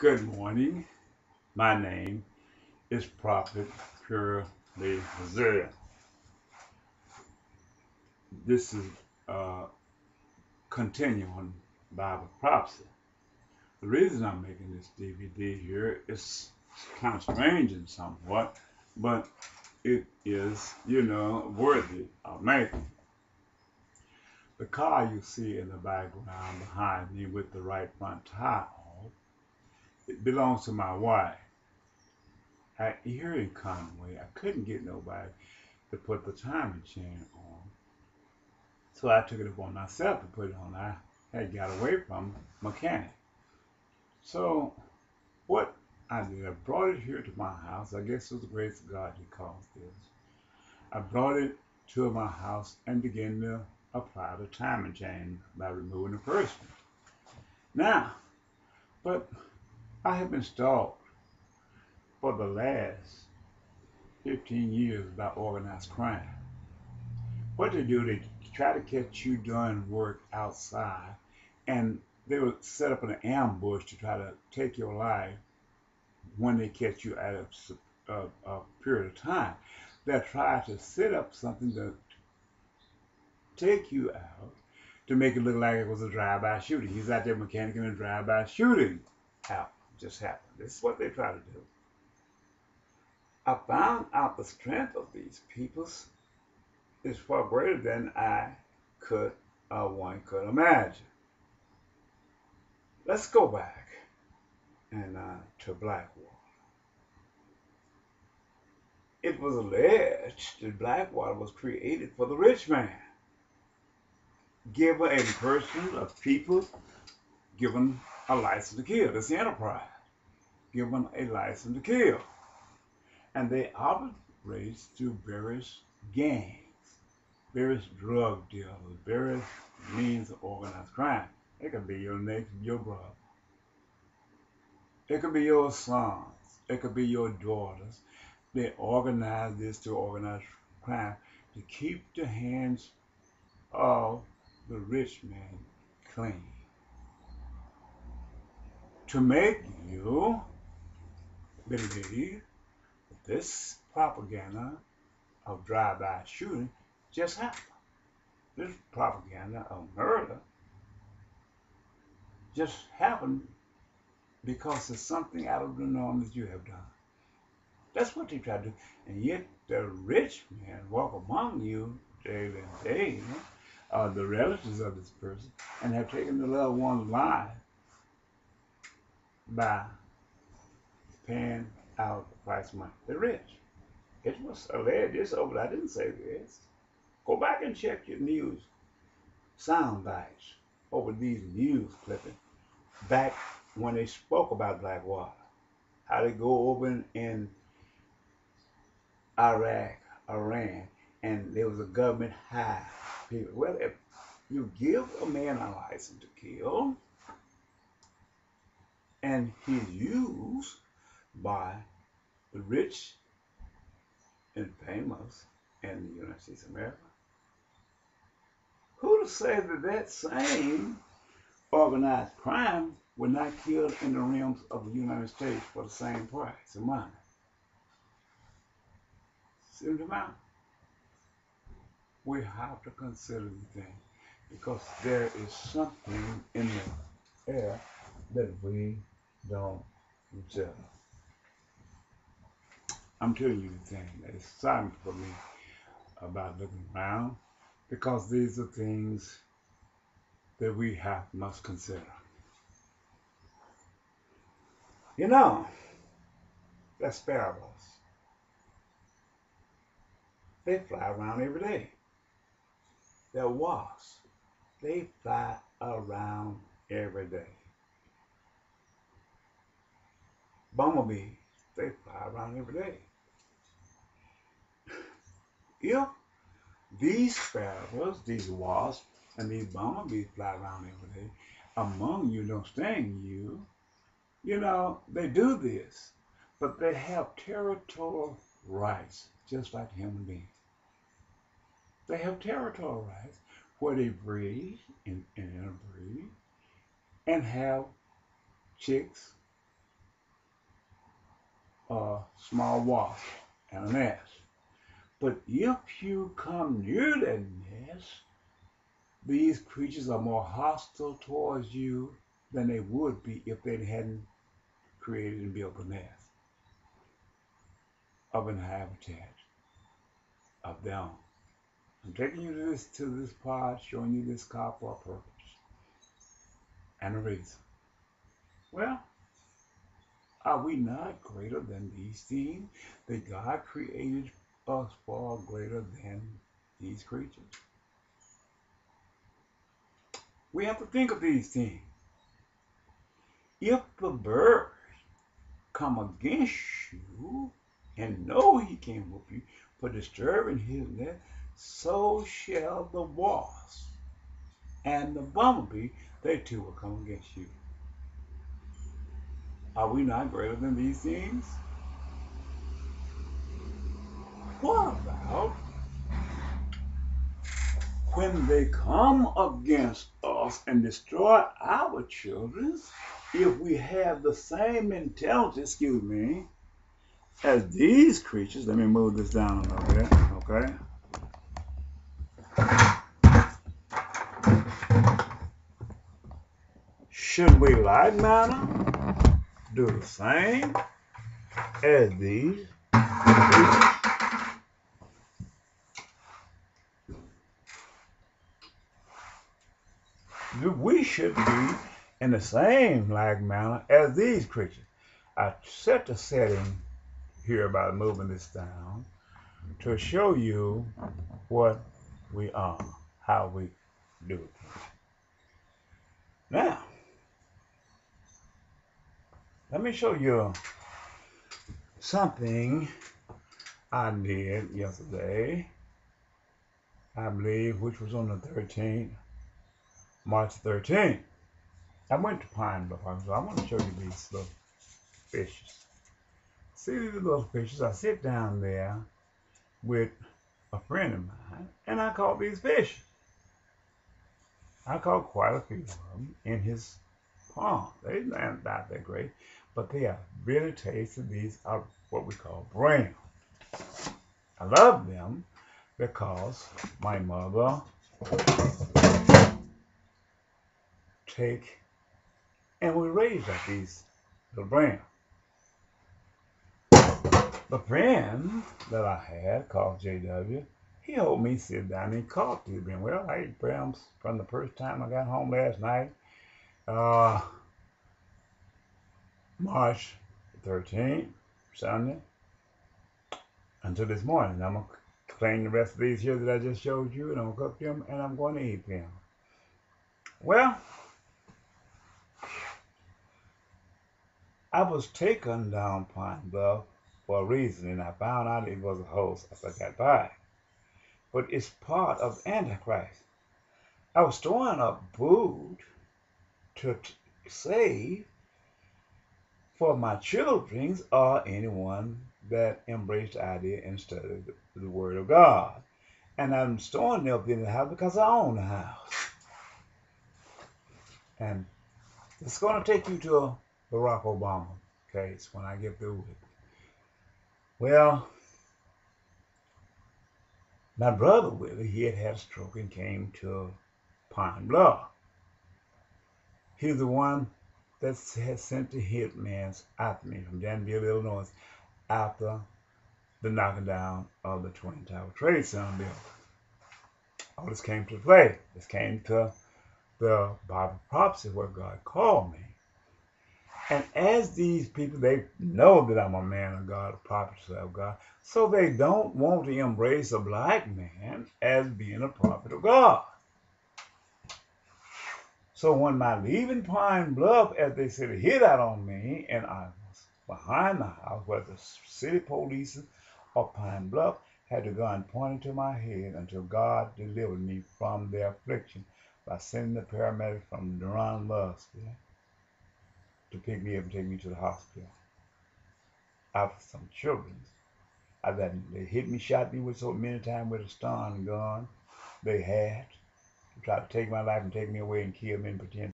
Good morning. My name is Prophet Purely Resilient. This is continuing Bible prophecy. The reason I'm making this DVD here is kind of strange and somewhat, but it is, worthy of making. The car you see in the background behind me with the right front tire off, it belongs to my wife. Here in Conway, I couldn't get nobody to put the timing chain on. So I took it upon myself to put it on. I had got away from a mechanic. So what I did, I brought it here to my house. I guess it was the grace of God that caused this. I brought it to my house and began to apply the timing chain by removing the first one. Now, but I have been stalked for the last 15 years by organized crime. What they do, they try to catch you doing work outside, and they would set up an ambush to try to take your life when they catch you at a period of time. They'll try to set up something to take you out to make it look like it was a drive-by shooting. He's out there mechanic and a drive-by shooting just happened. This is what they try to do. I found out the strength of these peoples is far greater than one could imagine. Let's go back and to Blackwater. It was alleged that Blackwater was created for the rich man, given a person of people, given a license to kill. That's the enterprise, given a license to kill, and they operate through various gangs, various drug dealers, various means of organized crime. It could be your next, your brother. It could be your sons. It could be your daughters. They organize this to organize crime to keep the hands of the rich man clean. To make you believe that this propaganda of drive-by shooting just happened. This propaganda of murder just happened because it's something out of the norm that you have done. That's what they try to do. And yet the rich man walk among you day and day, the relatives of this person, and have taken the loved one's life by paying out the price of money. They're rich. It was alleged this over. I didn't say this. Go back and check your news sound bites over these news clippings back when they spoke about Blackwater. How they go over in Iraq, Iran, and there was a government high people. Well, if you give a man a license to kill, and he's used by the rich and famous in the United States of America, who to say that that same organized crime would not kill in the realms of the United States for the same price of money? See what I'm about? We have to consider the thing, because there is something in the air that we don't consider. I'm telling you the thing that is silent for me about looking around, because these are things that we must consider. You know, that's sparrows. They fly around every day. They're wasps. They fly around every day. Bumblebees, they fly around every day. If these sparrows, these wasps, and these bumblebees fly around every day, among you don't sting you, they do this, but they have territorial rights, just like human beings. They have territorial rights where they breed and interbreed and have chicks a small wasp and a nest. But if you come near that nest, these creatures are more hostile towards you than they would be if they hadn't created and built a nest of an habitat of their own. I'm taking you to this pod, showing you this car for a purpose and a reason. Well, are we not greater than these things that God created us for, greater than these creatures? We have to think of these things. If the bird come against you and know he can whoop you for disturbing his nest, so shall the wasp and the bumblebee, they too will come against you. Are we not greater than these things? What about when they come against us and destroy our children, if we have the same intelligence, as these creatures? Let me move this down a little bit, okay? Should we, like manner, do the same as these creatures? We should be in the same like manner as these creatures. I set the setting here by moving this down to show you what we are, how we do it. Now, let me show you something I did yesterday, I believe, which was on the 13th, March 13th. I went to Pine Bluff, so I want to show you these little fishes. See these little fishes? I sit down there with a friend of mine, and I caught these fishes. I caught quite a few of them in his pond. They're not that great, but they are really tasty. These are what we call brown. I love them because my mother and we raised like these little brown. The friend that I had called JW, he helped me sit down and caught these brown. Well, I ate browns from the first time I got home last night, March 13th, Sunday, until this morning. I'm going to clean the rest of these here that I just showed you, and I'm going to cook them, and I'm going to eat them. Well, I was taken down Pine Bluff for a reason, and I found out it was a hoax as I got by. But it's part of Antichrist. I was storing up food to save for my children or anyone that embraced the idea and studied the Word of God. And I'm storing them in the house because I own the house. And it's going to take you to Barack Obama case when I get through with it. Well, my brother Willie, he had a stroke and came to Pine Bluff. He's the one that had sent the hitmen after me from Danville, Illinois, after the knocking down of the Twin Tower Trade Center building. All this came to play. This came to the Bible prophecy where God called me. And as these people, they know that I'm a man of God, a prophet of God, so they don't want to embrace a black man as being a prophet of God. So when my leaving Pine Bluff, as they said, hit out on me, and I was behind the house where the city police of Pine Bluff had the gun pointed to my head until God delivered me from their affliction by sending the paramedics from Durham Louisville to pick me up and take me to the hospital. After some children, they hit me, shot me with so many times with a stun gun they had to try to take my life and take me away and kill me and pretend